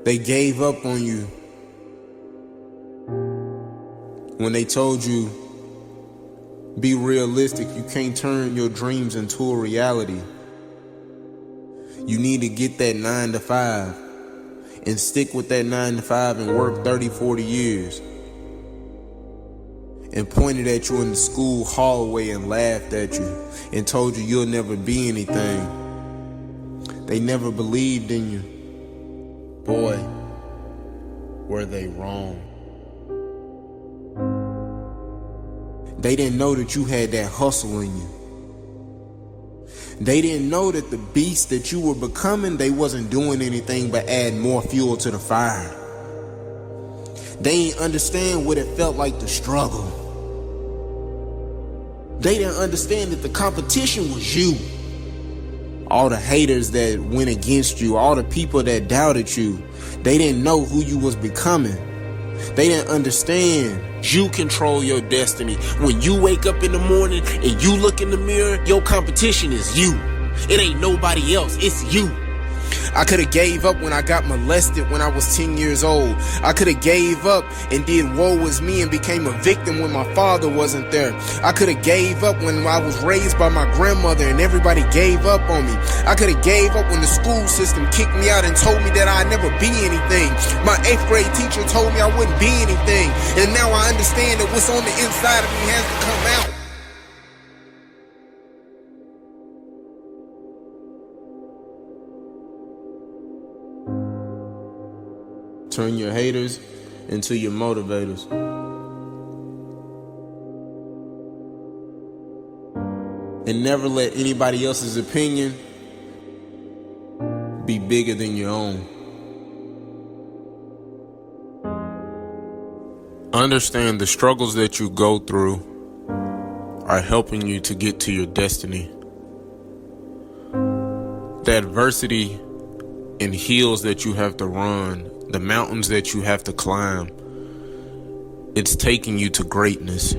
They gave up on you when they told you, be realistic, you can't turn your dreams into a reality. You need to get that 9 to 5 and stick with that 9 to 5 and work 30, 40 years. And pointed at you in the school hallway and laughed at you and told you you'll never be anything. They never believed in you. Boy, were they wrong. They didn't know that you had that hustle in you. They didn't know that the beast that you were becoming, they wasn't doing anything but add more fuel to the fire. They didn't understand what it felt like to struggle. They didn't understand that the competition was you. All the haters that went against you, all the people that doubted you, they didn't know who you was becoming. They didn't understand you control your destiny. When you wake up in the morning and you look in the mirror, your competition is you. It ain't nobody else, it's you. I could have gave up when I got molested when I was 10 years old. I could have gave up and did woe is me and became a victim when my father wasn't there. I could have gave up when I was raised by my grandmother and everybody gave up on me. I could have gave up when the school system kicked me out and told me that I'd never be anything. My 8th grade teacher told me I wouldn't be anything. And now I understand that what's on the inside of me has to come out. Turn your haters into your motivators. And never let anybody else's opinion be bigger than your own. Understand the struggles that you go through are helping you to get to your destiny. The adversity and hills that you have to run, the mountains that you have to climb, it's taking you to greatness.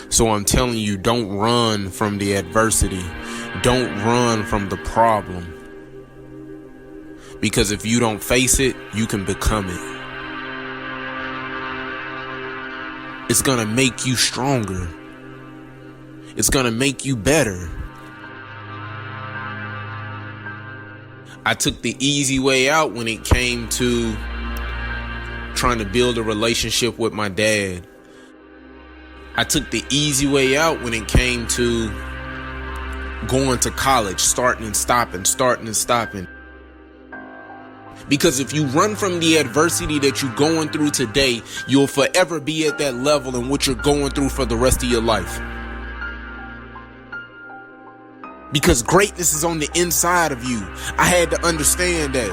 So I'm telling you, don't run from the adversity. Don't run from the problem. Because if you don't face it, you can become it. It's gonna make you stronger. It's gonna make you better. I took the easy way out when it came to trying to build a relationship with my dad. I took the easy way out when it came to going to college, starting and stopping. Because if you run from the adversity that you're going through today, you'll forever be at that level in what you're going through for the rest of your life. Because greatness is on the inside of you. I had to understand that.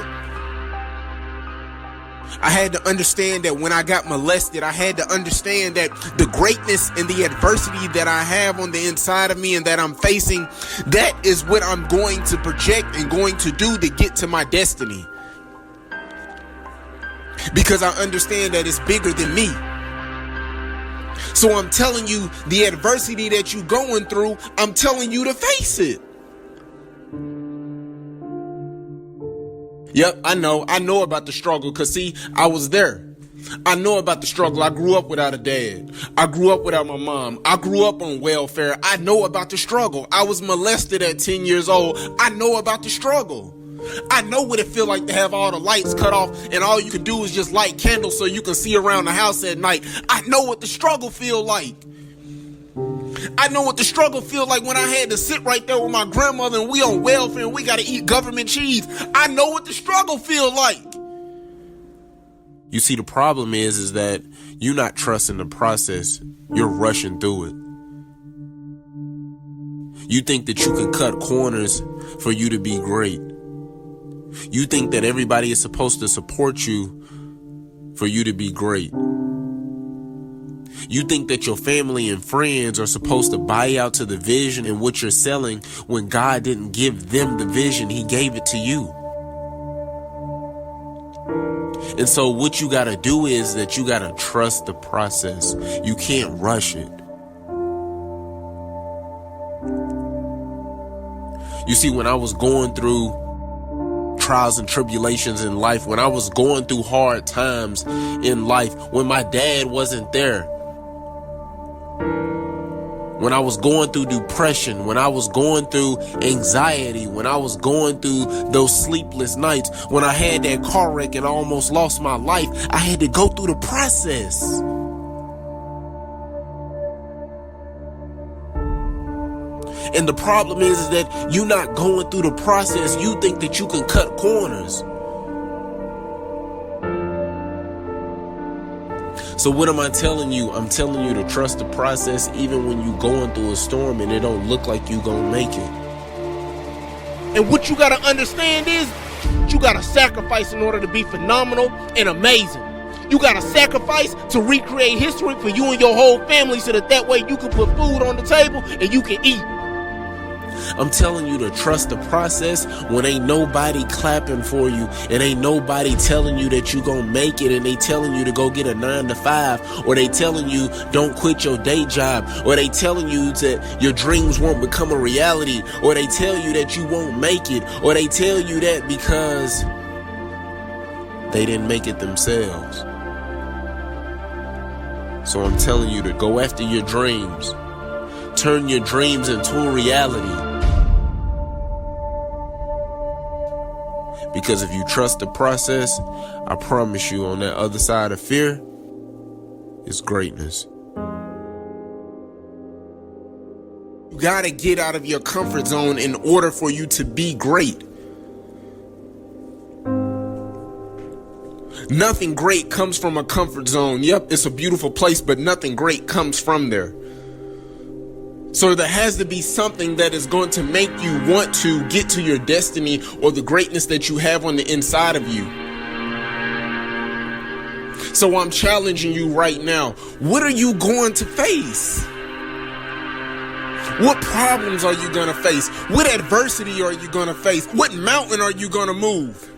I had to understand that when I got molested, I had to understand that the greatness and the adversity that I have on the inside of me and that I'm facing, that is what I'm going to project and going to do to get to my destiny. Because I understand that it's bigger than me. So I'm telling you, the adversity that you're going through, I'm telling you to face it. Yep, I know about the struggle, because see, I was there. I know about the struggle. I grew up without a dad. I grew up without my mom. I grew up on welfare. I know about the struggle. I was molested at 10 years old. I know about the struggle. I know what it feels like to have all the lights cut off and all you can do is just light candles so you can see around the house at night. I know what the struggle feels like. I know what the struggle feels like when I had to sit right there with my grandmother and we on welfare and we got to eat government cheese. I know what the struggle feels like. You see, the problem is that you're not trusting the process. You're rushing through it. You think that you can cut corners for you to be great. You think that everybody is supposed to support you for you to be great. You think that your family and friends are supposed to buy out to the vision and what you're selling when God didn't give them the vision, He gave it to you. And so what you got to do is that you got to trust the process. You can't rush it. You see, when I was going through trials and tribulations in life, when I was going through hard times in life, when my dad wasn't there, when I was going through depression, when I was going through anxiety, when I was going through those sleepless nights, when I had that car wreck and almost lost my life, I had to go through the process. And the problem is that you're not going through the process. You think that you can cut corners. So what am I telling you? I'm telling you to trust the process even when you're going through a storm and it don't look like you gonna make it. And what you gotta understand is you gotta sacrifice in order to be phenomenal and amazing. You gotta sacrifice to recreate history for you and your whole family so that way you can put food on the table and you can eat. I'm telling you to trust the process when ain't nobody clapping for you and ain't nobody telling you that you gonna make it, and they telling you to go get a 9-to-5, or they telling you don't quit your day job, or they telling you that your dreams won't become a reality, or they tell you that you won't make it, or they tell you that because they didn't make it themselves. So I'm telling you to go after your dreams. Turn your dreams into a reality. Because if you trust the process, I promise you on that other side of fear is greatness. You gotta get out of your comfort zone in order for you to be great. Nothing great comes from a comfort zone. Yep, it's a beautiful place, but nothing great comes from there. So there has to be something that is going to make you want to get to your destiny or the greatness that you have on the inside of you. So I'm challenging you right now. What are you going to face? What problems are you going to face? What adversity are you going to face? What mountain are you going to move?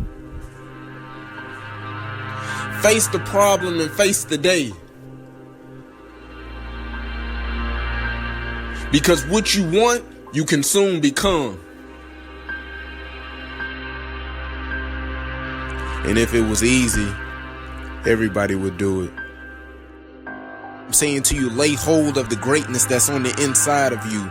Face the problem and face the day. Because what you want, you can soon become. And if it was easy, everybody would do it. I'm saying to you, lay hold of the greatness that's on the inside of you.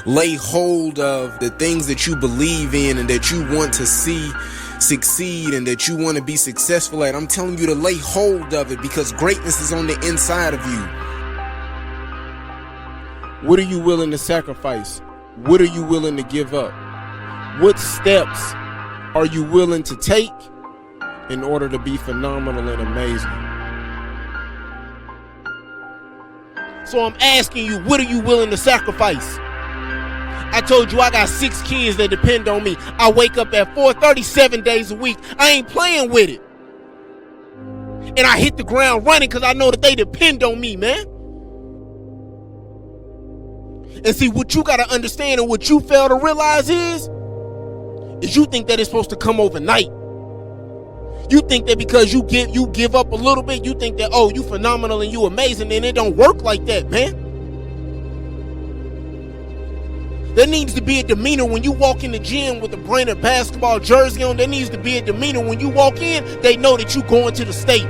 Lay hold of the things that you believe in and that you want to see succeed and that you want to be successful at. I'm telling you to lay hold of it because greatness is on the inside of you. What are you willing to sacrifice? What are you willing to give up? What steps are you willing to take in order to be phenomenal and amazing? So I'm asking you, what are you willing to sacrifice? I told you I got 6 kids that depend on me. I wake up at 4:30 7 days a week. I ain't playing with it. And I hit the ground running because I know that they depend on me, man. And see, what you got to understand and what you fail to realize is you think that it's supposed to come overnight. You think that because you give up a little bit, you think that, oh, you phenomenal and you amazing, and it don't work like that, man. There needs to be a demeanor when you walk in the gym with a branded basketball jersey on. There needs to be a demeanor when you walk in, they know that you going to the state.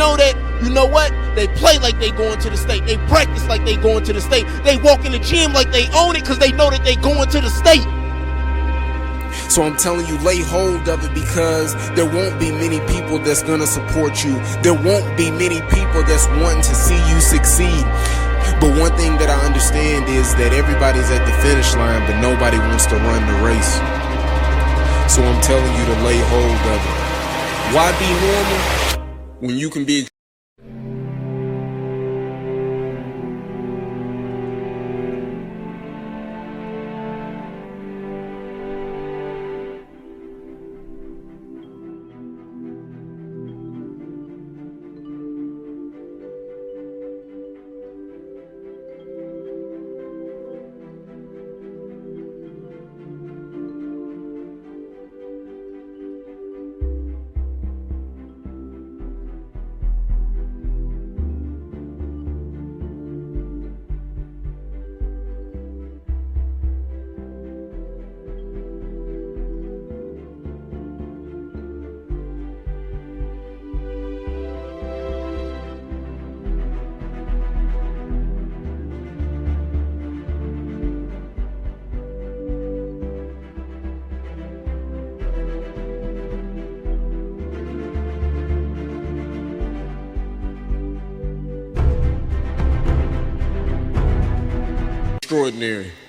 know that, you know what? They play like they going to the state. They practice like they going to the state. They walk in the gym like they own it because they know that they going to the state. So I'm telling you, lay hold of it, because there won't be many people that's gonna support you. There won't be many people that's wanting to see you succeed. But one thing that I understand is that everybody's at the finish line, but nobody wants to run the race. So I'm telling you to lay hold of it. Why be normal when you can be extraordinary.